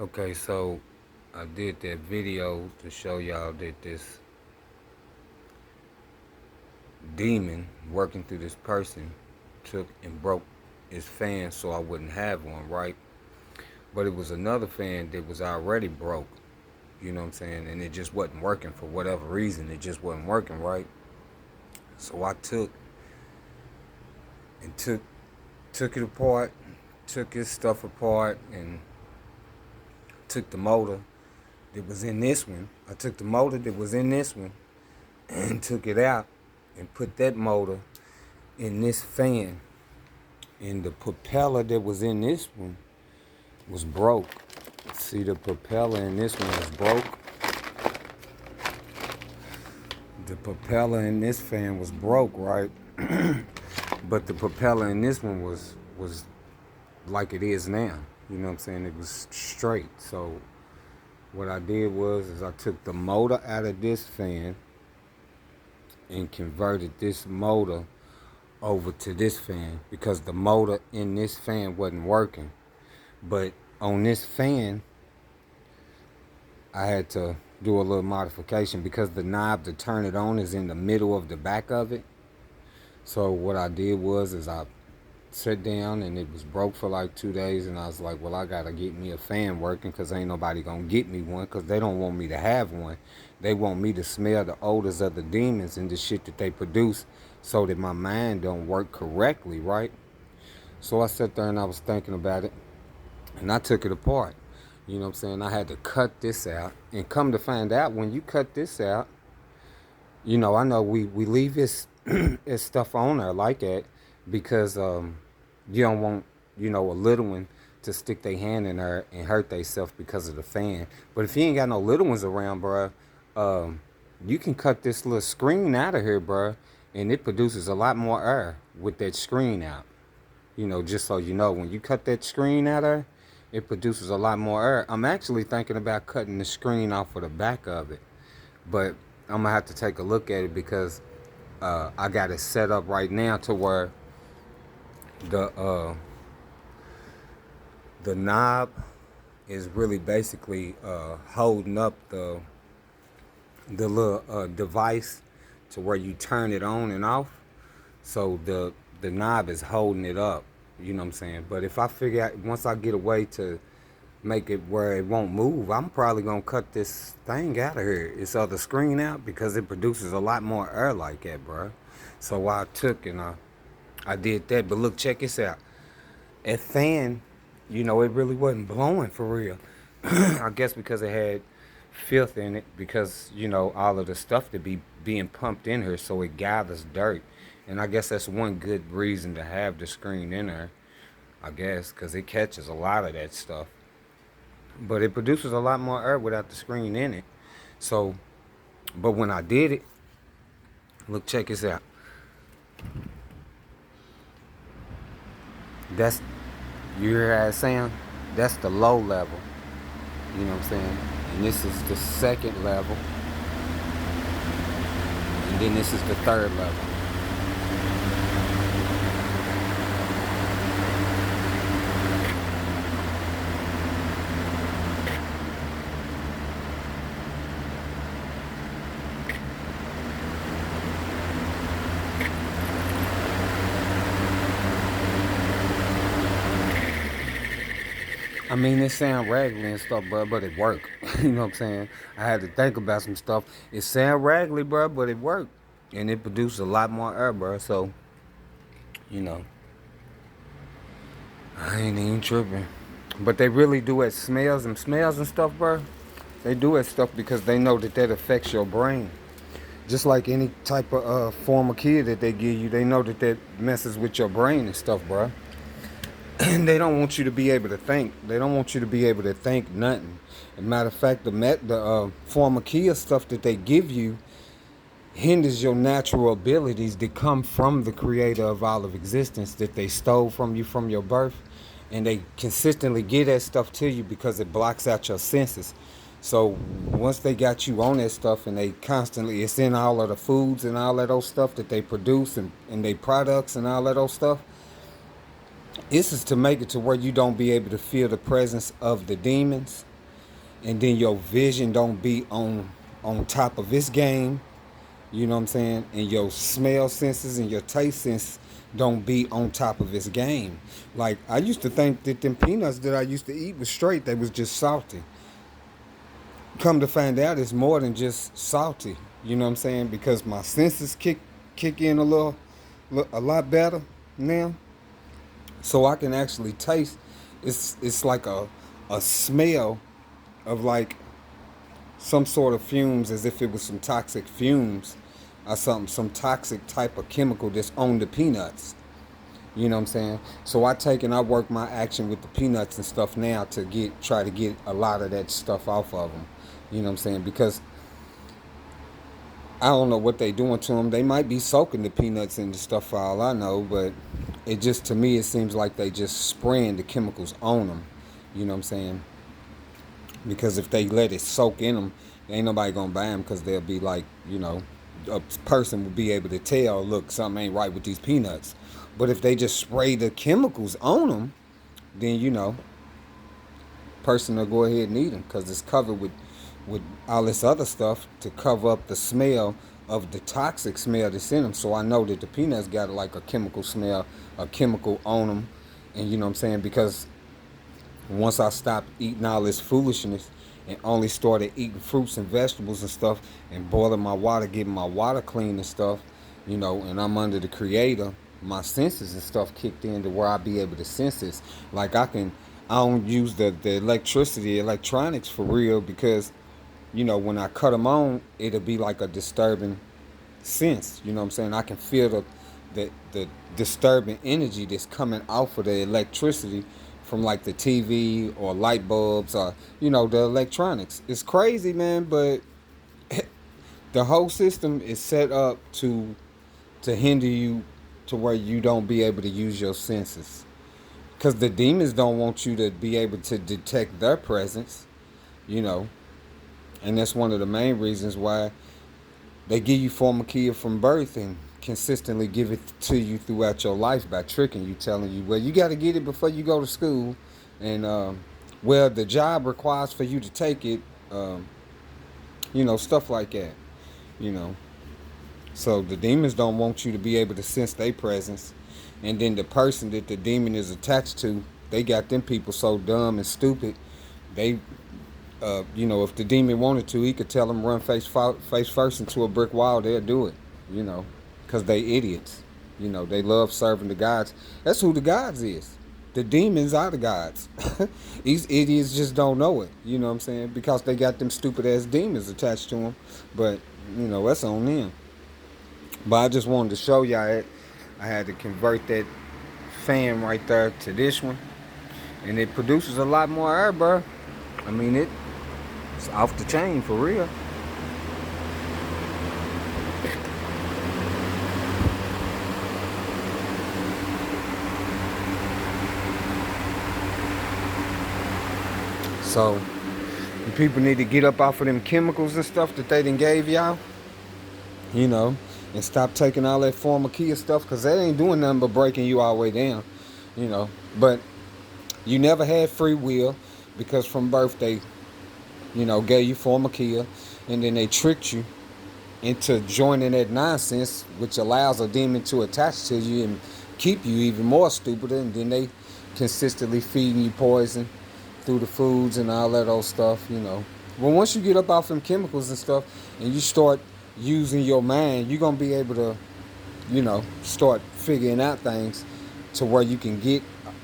Okay, so I did that video to show y'all that this demon working through this person took and broke his fan so I wouldn't have one, right? But it was another fan that was already broke, you know what I'm saying? And it just wasn't working for whatever reason. It just wasn't working, right? So I took it apart, took his stuff apart, and took the motor that was in this one. I took the motor that was in this one and took it out and put that motor in this fan. And the propeller that was in this one was broke. See, the propeller in this one was broke. The propeller in this fan was broke, right? But the propeller in this one was like it is now. You know what I'm saying? It was straight. So what I did was I took the motor out of this fan and converted this motor over to this fan because the motor in this fan wasn't working. But on this fan, I had to do a little modification because the knob to turn it on is in the middle of the back of it. So what I did was I sat down and it was broke for like 2 days, and I was like, well, I gotta get me a fan working because ain't nobody gonna get me one because they don't want me to have one. They want me to smell the odors of the demons and the shit that they produce so that my mind don't work correctly, right? So I sat there and I was thinking about it, and I took it apart. You know what I'm saying? I had to cut this out, and come to find out, when you cut this out, I know we leave this this stuff on there like that because you don't want, a little one to stick their hand in there and hurt themselves because of the fan. But if you ain't got no little ones around, bruh, you can cut this little screen out of here, bruh, and it produces a lot more air with that screen out. Just so you know, when you cut that screen out there, it produces a lot more air. I'm actually thinking about cutting the screen off of the back of it, but I'm gonna have to take a look at it because I got it set up right now to where the uh, the knob is really basically holding up the little device to where you turn it on and off. So the knob is holding it up. You know what I'm saying? But if I figure out, once I get a way to make it where it won't move, I'm probably gonna cut this thing out of here, this other screen out, because it produces a lot more air like that, bro. So I took and I did that. But look, check this out. That fan, it really wasn't blowing for real. I guess because it had filth in it, because all of the stuff to be being pumped in here, so it gathers dirt. And I guess that's one good reason to have the screen in there, I guess, because it catches a lot of that stuff. But it produces a lot more air without the screen in it. So, but when I did it, look, check this out. That's, you hear how it sound? That's the low level. You know what I'm saying? And this is the second level. And then this is the third level. I mean, it sound raggedy and stuff, bro, but it worked. You know what I'm saying? I had to think about some stuff. It sound raggedy, bro, but it worked. And it produced a lot more air, bro. So, you know, I ain't even tripping. But they really do it smells and stuff, bro. They do that stuff because they know that affects your brain. Just like any type of form of kid that they give you, they know that messes with your brain and stuff, bro. And they don't want you to be able to think. They don't want you to be able to think nothing. As a matter of fact, the pharmakia stuff that they give you hinders your natural abilities that come from the creator of all of existence that they stole from you from your birth. And they consistently give that stuff to you because it blocks out your senses. So once they got you on that stuff, and they constantly, it's in all of the foods and all of those stuff that they produce, and they products and all of those stuff. This is to make it to where you don't be able to feel the presence of the demons and then your vision don't be on top of its game. You know what I'm saying? And your smell senses and your taste sense don't be on top of its game. Like I used to think that them peanuts that I used to eat was straight. They was just salty. Come to find out, it's more than just salty. You know what I'm saying? Because my senses kick in a lot better now, so I can actually taste. It's like a smell of like some sort of fumes, as if it was some toxic fumes or something, some toxic type of chemical that's on the peanuts. You know what I'm saying? So I take and I work my action with the peanuts and stuff now to try to get a lot of that stuff off of them. You know what I'm saying? Because I don't know what they doing to them. They might be soaking the peanuts in the stuff for all I know, but it just, to me, it seems like they just spraying the chemicals on them. You know what I'm saying? Because if they let it soak in them, ain't nobody gonna buy them because they'll be like, a person will be able to tell, look, something ain't right with these peanuts. But if they just spray the chemicals on them, then person will go ahead and eat them because it's covered with all this other stuff to cover up the smell of the toxic smell that's in them. So I know that the peanuts got like a chemical smell, a chemical on them, and you know what I'm saying? Because once I stopped eating all this foolishness and only started eating fruits and vegetables and stuff and boiling my water, getting my water clean and stuff, and I'm under the creator, my senses and stuff kicked in to where I be able to sense this. Like I don't use the electronics for real because, when I cut them on, it'll be like a disturbing sense. You know what I'm saying? I can feel the disturbing energy that's coming off of the electricity from like the TV or light bulbs or the electronics. It's crazy, man, but the whole system is set up to hinder you to where you don't be able to use your senses. Because the demons don't want you to be able to detect their presence, you know. And that's one of the main reasons why they give you pharmakia from birth and consistently give it to you throughout your life by tricking you, telling you, well, you got to get it before you go to school. And, well, the job requires for you to take it, stuff like that, you know. So the demons don't want you to be able to sense their presence. And then the person that the demon is attached to, they got them people so dumb and stupid. They, if the demon wanted to, he could tell them run face first into a brick wall. They'll do it, because they idiots. They love serving the gods. That's who the gods is. The demons are the gods. These idiots just don't know it. You know what I'm saying? Because they got them stupid ass demons attached to them. But that's on them. But I just wanted to show y'all it. I had to convert that fan right there to this one. And it produces a lot more air, bro. I mean, it's off the chain for real. So, people need to get up off of them chemicals and stuff that they done gave y'all. And stop taking all that pharmakia stuff, because that ain't doing nothing but breaking you all the way down, But you never had free will, because from birth they, gave you pharmakia, and then they tricked you into joining that nonsense, which allows a demon to attach to you and keep you even more stupider, and then they consistently feeding you poison through the foods and all that old stuff, Well, once you get up off them chemicals and stuff, and you start using your mind, you're going to be able to, start figuring out things to where you can get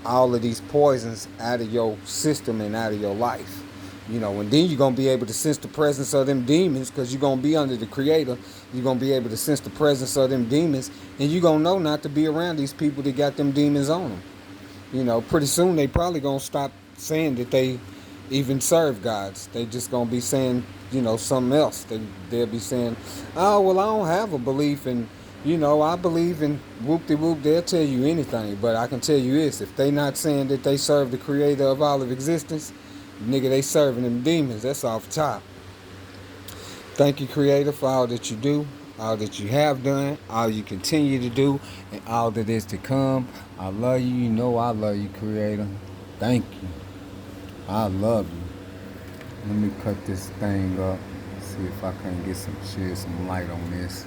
all of these poisons out of your system and out of your life. And then you're going to be able to sense the presence of them demons, because you're going to be under the creator. You're going to be able to sense the presence of them demons, and you're going to know not to be around these people that got them demons on them. Pretty soon they probably going to stop saying that they even serve gods. They just going to be saying, something else. They'll be saying, oh, well, I don't have a belief in, I believe in whoop-de-whoop. They'll tell you anything. But I can tell you this, if they not saying that they serve the creator of all of existence, nigga, they serving them demons. That's off top. Thank you, creator, for all that you do, all that you have done, all you continue to do, and all that is to come. I love you. I love you, creator. Thank you. I love you. Let me cut this thing up. See if I can get shed some light on this.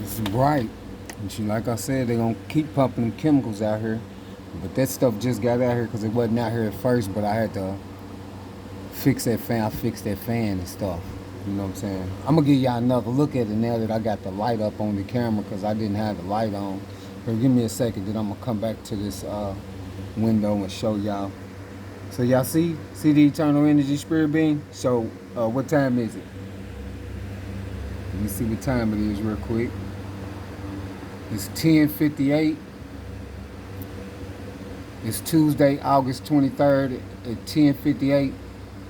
It's bright. And she, like I said, they're gonna keep pumping them chemicals out here. But that stuff just got out here because it wasn't out here at first, but I had to fix that fan. I fixed that fan and stuff. You know what I'm saying? I'm gonna give y'all another look at it now that I got the light up on the camera because I didn't have the light on. So give me a second, then I'm gonna come back to this window and show y'all. So y'all see the Eternal Energy Spirit Being? So what time is it? Let me see what time it is real quick. It's 10:58. It's Tuesday, August 23rd at 10:58.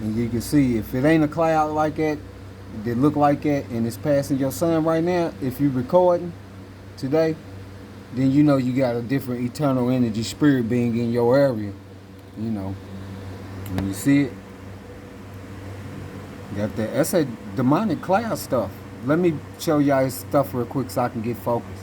And you can see if it ain't a cloud like that, that look like that, and it's passing your sun right now, if you're recording today, then you know you got a different eternal energy spirit being in your area. You know. When you see it, got that. That's a demonic cloud stuff. Let me show y'all his stuff real quick so I can get focused.